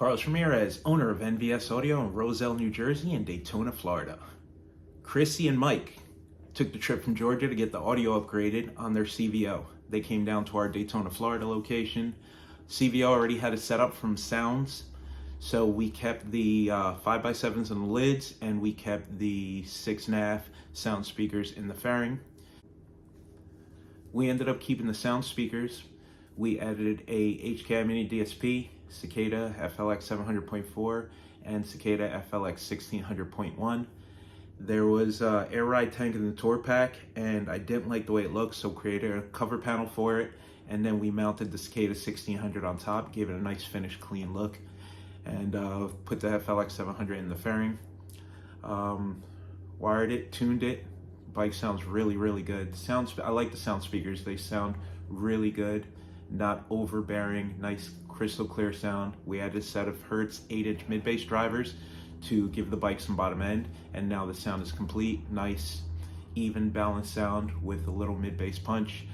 Carlos Ramirez, owner of NVS Audio in Roselle, New Jersey and Daytona, Florida. Chrissy and Mike took the trip from Georgia to get the audio upgraded on their CVO. They came down to our Daytona, Florida location. CVO already had it set up from SOUNDZ, so we kept the 5x7s on the lids and we kept the 6.5 sound speakers in the fairing. We ended up keeping the sound speakers. We added a HKI Mini DSP, Cicada Flx 700.4 and Cicada Flx 1600.1. There was an air ride tank in the tour pack and I didn't like the way it looked, so created a cover panel for it, and then we mounted the Cicada 1600 on top, gave it a nice finished clean look, and put the FLX 700 in the fairing. Wired it, tuned it. Bike sounds really good. I like the sound speakers. They sound really good, not overbearing, nice crystal clear sound. We added a set of Hertz 8-inch mid-bass drivers to give the bike some bottom end, and now the sound is complete. Nice, even, balanced sound with a little mid-bass punch.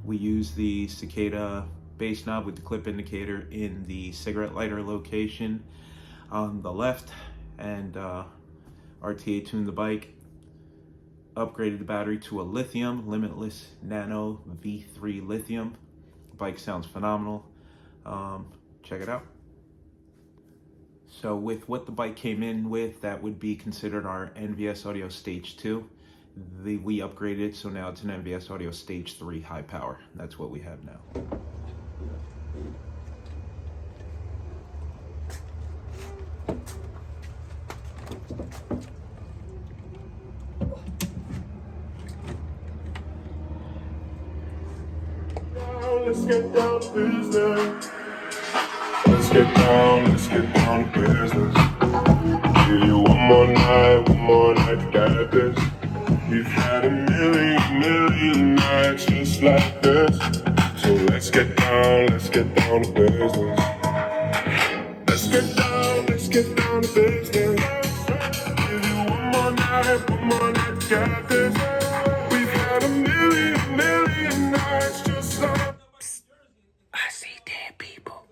We use the Cicada bass knob with the clip indicator in the cigarette lighter location on the left, and RTA tuned the bike. Upgraded the battery to a lithium, limitless nano V3 lithium. The bike sounds phenomenal. Check it out. So with what the bike came in with, that would be considered our NVS Audio Stage 2. We upgraded it, so now it's an NVS Audio Stage 3 high power. That's what we have now. Let's get down to business. Let's get down to business. Give you one more night to get this. We've had a million nights just like this. So let's get down to business. Let's get down to business. Give you one more night to get this. We've had a million nights just like this. I see dead people.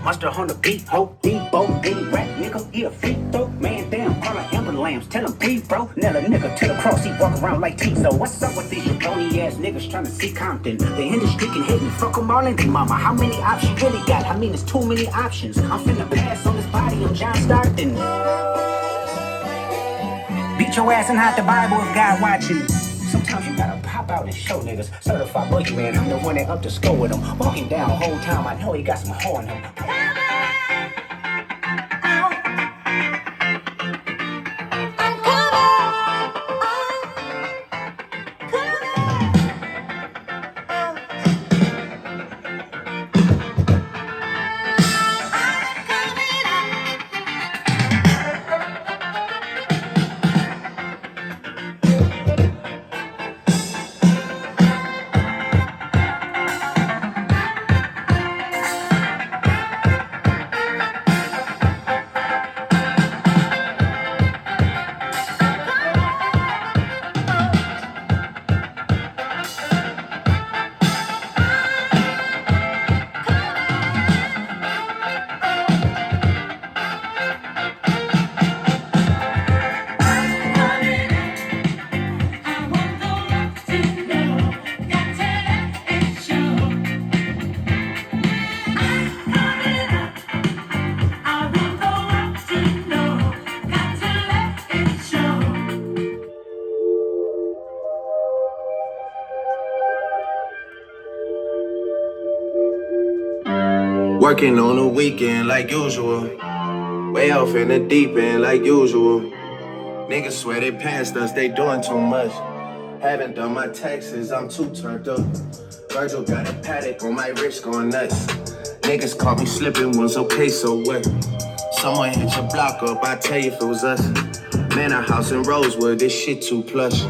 Monster on the beat, ho, Debo, any rap nigga, he a free throw. Man down, call like Amber Lambs, tell him breathe, bro. Nail a nigga to the cross, he walk around like Tizo. What's up with these jabroni ass niggas trying to see Compton? The industry can hit me, fuck them all in the mama. How many options you really got? I mean, it's too many options. I'm finna pass on this body, I'm John Stockton. Beat your ass and hide the Bible if God watching. Sometimes you gotta pop out and show niggas. Certified boogeyman, I'm the one that up to score with him. Walking down the whole time, I know he got some hoe in him. Working on the weekend like usual. Way off in the deep end like usual. Niggas swear they passed us, they doing too much. Haven't done my taxes, I'm too turned up. Virgil got a paddock on my wrist going nuts. Niggas caught me slipping once, okay, so what? Someone hit your block up, I tell you if it was us. Man, a house in Rosewood, this shit too plush.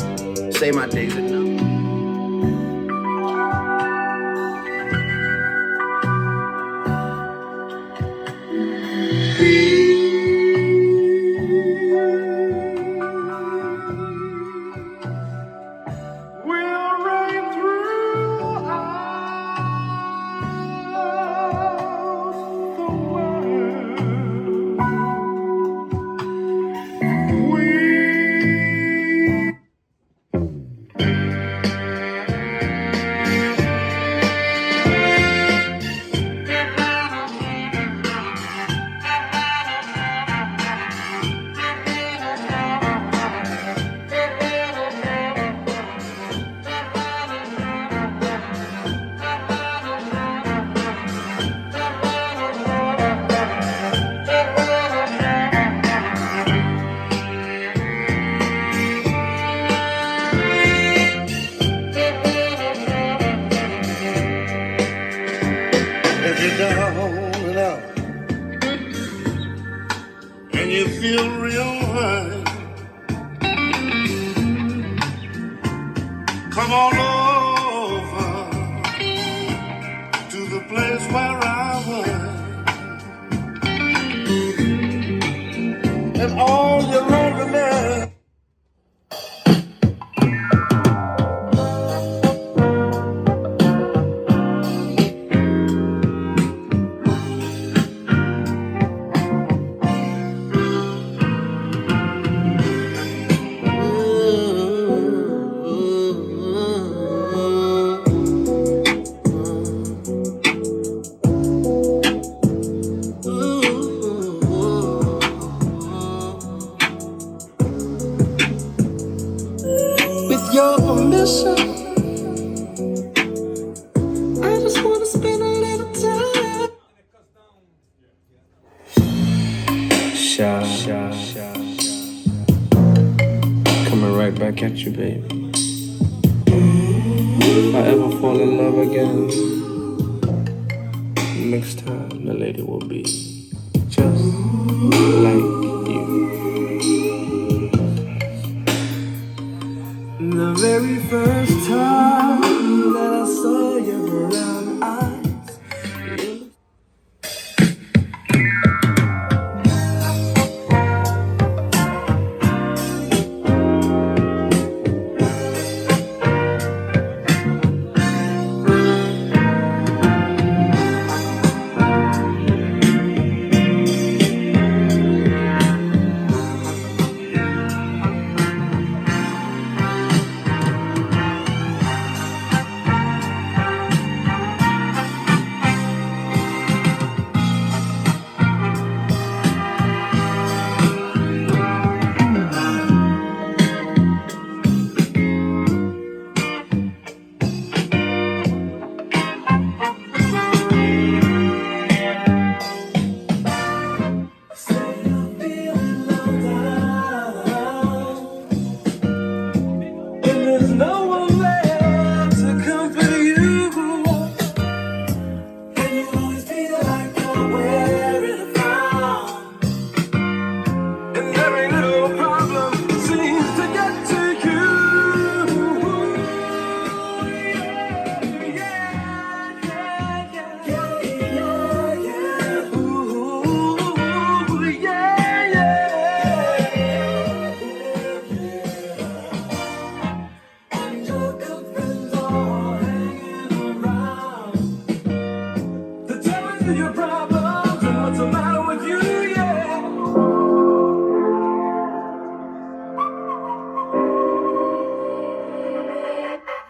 Say my days enough. We'll ride through place where I was, and all your loneliness. With your permission, I just wanna spend a little time. Shy. Coming right back at you, baby. If I ever fall in love again, next time the lady will be just like you. The very first time that I saw your brown eyes.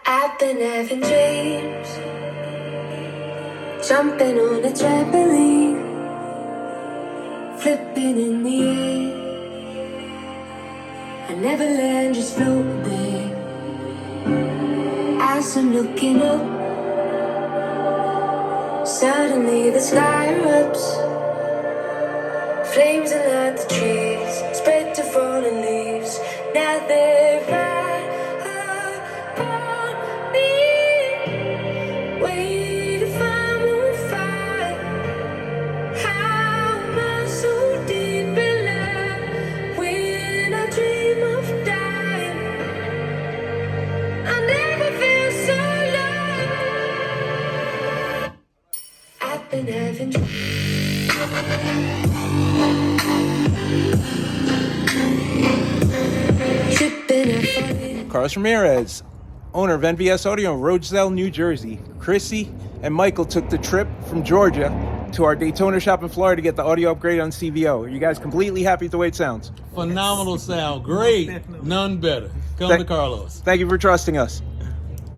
I've been having dreams, jumping on a trampoline, flipping in the air. I never land, just float there. As I'm looking up, suddenly the sky erupts. Flames alight the trees, spread to fallen leaves. Now they're right upon me. Wait if I'm on fire. How am I so deep in love when I dream of dying? I never feel so low. I've been having Carlos Ramirez, owner of NVS Audio in Roselle, New Jersey. Chrissy and Michael took the trip from Georgia to our Daytona shop in Florida to get the audio upgrade on CVO. Are you guys completely happy with the way it sounds? Phenomenal sound. Great. None better. Come to Carlos. Thank you for trusting us.